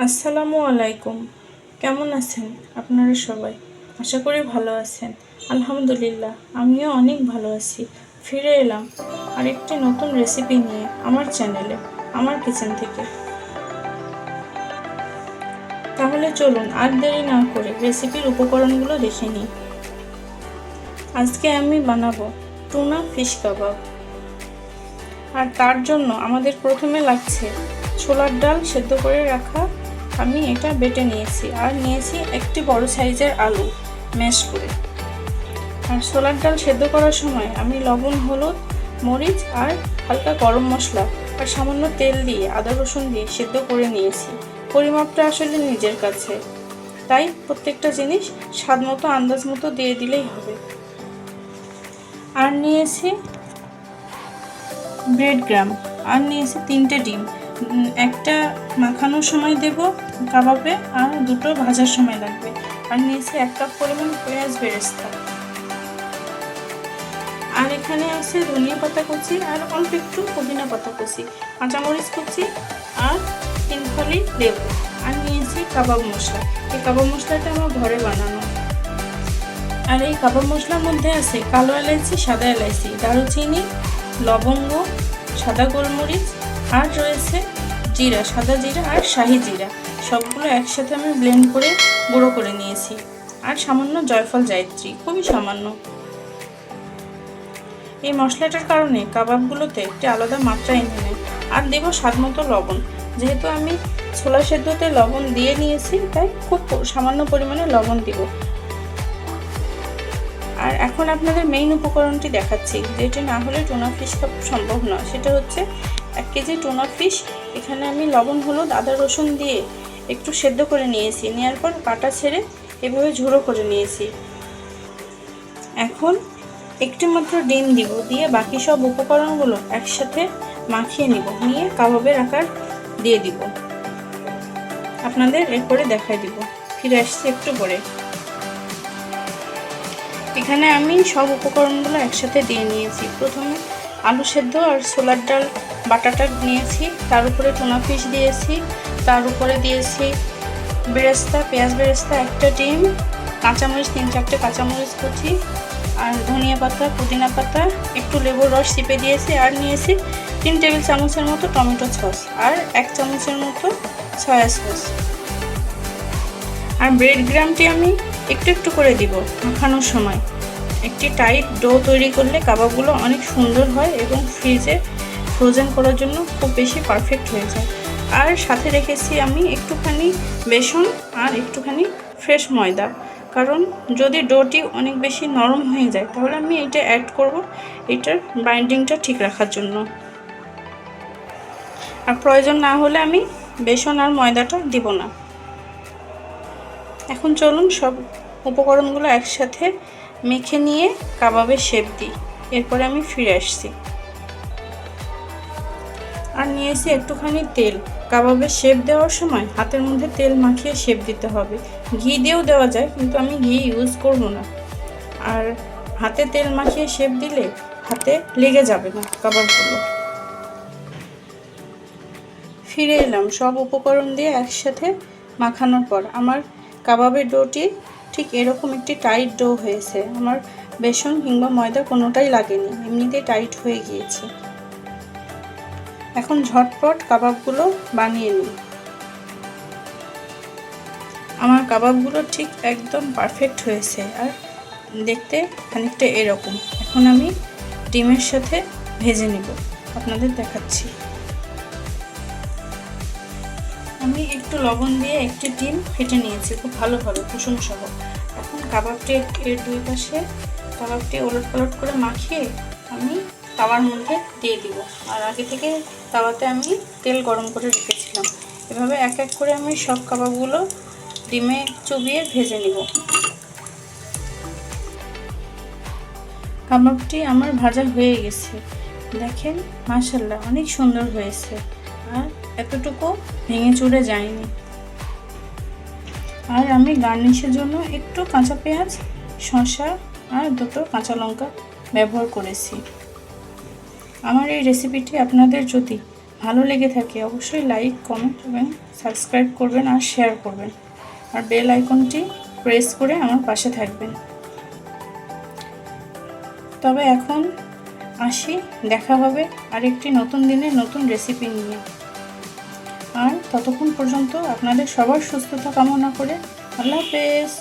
আসসালামু আলাইকুম। কেমন আছেন আপনারা সবাই? আশা করি ভালো আছেন। আলহামদুলিল্লাহ, আমিও অনেক ভালো আছি। ফিরে এলাম আরেকটি নতুন রেসিপি নিয়ে আমার চ্যানেলে, আমার কিচেন থেকে। তাহলে চলুন আর দেরি না করে রেসিপির উপকরণগুলো দেখে নিই। আজকে আমি বানাবো টুনা ফিশ কাবাব। আর তার জন্য আমাদের প্রথমে লাগছে ছোলার ডাল সেদ্ধ করে রাখা। আমি এটা বেটে নিয়েছি, আর নিয়েছি একটি বড় সাইজের আলু ম্যাশ করে। আর ছোলার ডাল সেদ্ধ করার সময় আমি লবণ, হলুদ, মরিচ আর হালকা গরম মশলা আর সামান্য তেল দিয়ে আদা রসুন দিয়ে সেদ্ধ করে নিয়েছি। পরিমাপটা আসলে নিজের কাছে, তাই প্রত্যেকটা জিনিস স্বাদ মতো আন্দাজ মতো দিয়ে দিলেই হবে। আর নিয়েছি ব্রেড গ্রাম, আর নিয়েছি 3টে ডিম। একটা মাখানোর সময় দেব কাবাবে, আর 2টো ভাজার সময় লাগবে। আর নিয়েছি 1 কাপ পরিমাণ পেঁয়াজ বেরেস্তা। আর এখানে আছে ধনিয়া পাতা কুচি আর অল্প একটু পুদিনা পাতা কুচি, কাঁচামরিচ কুচি আর 3 ফালি লেবু। আর নিয়েছি কাবাব মশলা। এই কাবাব মশলাটা আমার ঘরে বানানো। আর এই কাবাব মশলার মধ্যে আছে কালো এলাচি, সাদা এলাচি, দারুচিনি, লবঙ্গ, সাদা গোলমরিচ, আর রয়েছে জিরা, সাদা জিরা আর শাহি জিরা। সবগুলো একসাথে আমি ব্লেন্ড করে গুঁড়ো করে নিয়েছি। আর সামান্য জয়ফল জায়ত্রী, খুবই সামান্য। এই মশলাটার কারণে কাবাবগুলোতে একটি আলাদা মাত্রা এনে নেয়। আর দেব স্বাদ মতো লবণ। যেহেতু আমি ছোলা সেদ্ধতে লবণ দিয়ে নিয়েছি, তাই খুব সামান্য পরিমাণে লবণ দিব। আর এখন আপনাদের মেইন উপকরণটি দেখাচ্ছি, যেটি না হলে টুনা ফিশ কাবাব সম্ভব নয়। সেটা হচ্ছে 1 কেজি টুনা ফিশ। এখানে আমি লবণ, হলুদ, আদা রসুন দিয়ে একটু সেদ্ধ করে নিয়েছি। নেওয়ার পর কাটা ছেড়ে এভাবে ঝুড়ো করে নিয়েছি। এখন একটি মাত্র ডিম দিব, দিয়ে বাকি সব উপকরণগুলো একসাথে মাখিয়ে নিব। নিয়ে কাবাবের আকার দিয়ে দিব। আপনাদের এরপরে দেখাই দিব। ফিরে আসছি একটু পরে। এখানে আমি সব উপকরণগুলো একসাথে দিয়ে নিয়েছি। প্রথমে আলু সেদ্ধ আর ছোলার ডাল বাটাটা নিয়েছি, তার উপরে টুনা ফিশ দিয়েছি, তার উপরে দিয়েছি বেরেস্তা, পেঁয়াজ বেরেস্তা, 1টা ডিম, কাঁচামরিচ 3-4টে কাঁচামরিচ কুচি, আর ধনিয়া পাতা, পুদিনা পাতা, একটু লেবুর রস চিপে দিয়েছি। আর নিয়েছি 3 টেবিল চামচের মতো টমেটো সস আর 1 চামচের মতো সয়া সস। আর ব্রেড গ্রামটি আমি একটু একটু করে দিব মাখানোর সময়। একটি টাইট ডো তৈরি করলে কাবাবগুলো অনেক সুন্দর হয় এবং ফ্রিজে ফ্রোজেন করার জন্য খুব বেশি পারফেক্ট হয়ে যায়। আর সাথে রেখেছি আমি একটুখানি বেসন আর একটুখানি ফ্রেশ ময়দা, কারণ যদি ডোটি অনেক বেশি নরম হয়ে যায় তাহলে আমি এটা অ্যাড করব এটার বাইন্ডিংটা ঠিক রাখার জন্য। আর প্রয়োজন না হলে আমি বেসন আর ময়দাটা দিব না। এখন চলুন সব উপকরণগুলো একসাথে মেখে নিয়ে কাবাবের শেপ দিই। এরপরে আমি ফিরে আসছি। আর নিয়েছি একটুখানি তেল। কাবাবের শেপ দেওয়ার সময় হাতের মধ্যে তেল মাখিয়ে শেপ দিতে হবে। ঘি দিয়েও দেওয়া যায়, কিন্তু আমি ঘি ইউজ করব না। আর হাতে তেল মাখিয়ে শেপ দিলে হাতে লেগে যাবে না কাবাবগুলো। ফিরে এলাম সব উপকরণ দিয়ে একসাথে মাখানোর পর। আমার কাবাবের ডোটি ঠিক এরকম একটি টাইট ডো হয়েছে। আমার বেসন কিংবা ময়দা কোনোটাই লাগেনি, এমনিতেই টাইট হয়ে গিয়েছে। এখন ঝটপট কাবাবগুলো বানিয়ে নিই। আমার কাবাবগুলো ঠিক একদম পারফেক্ট হয়েছে, আর দেখতে খানিকটা এরকম। এখন আমি ডিমের সাথে ভেজে নিব, আপনাদের দেখাচ্ছি। আমি একটু লবণ দিয়ে একটি ডিম ফেটে নিয়েছি খুব ভালোভাবে কুসুম সহ। এখন কাবাবটি এর 2 পাশে কাবাবটি ওলট পালট করে মাখিয়ে আমি তাওয়ার মধ্যে দিয়ে দিব। আর আগে থেকে তাওয়াতে আমি তেল গরম করে রেখেছিলাম। এভাবে এক এক করে আমি সব কাবাবগুলো ডিমে চুবিয়ে ভেজে নিব। কাবাবটি আমার ভাজা হয়ে গেছে, দেখেন মাশাআল্লাহ অনেক সুন্দর হয়েছে, আর এতটুকু ভেঙে চুরে যায়নি। আর আমি গার্নিশের জন্য একটু কাঁচা পেঁয়াজ, শসা আর 2টো কাঁচা লঙ্কা ব্যবহার করেছি। আমার এই রেসিপিটি আপনাদের যদি ভালো লেগে থাকে অবশ্যই লাইক, কমেন্ট এবং সাবস্ক্রাইব করবেন আর শেয়ার করবেন, আর বেল আইকনটি প্রেস করে আমার পাশে থাকবেন। তবে এখন আসি, দেখা হবে আরেকটি নতুন দিনে নতুন রেসিপি নিয়ে। আর ততক্ষণ পর্যন্ত আপনাদের সবার সুস্থতা কামনা করে আল্লাহ হাফেজ।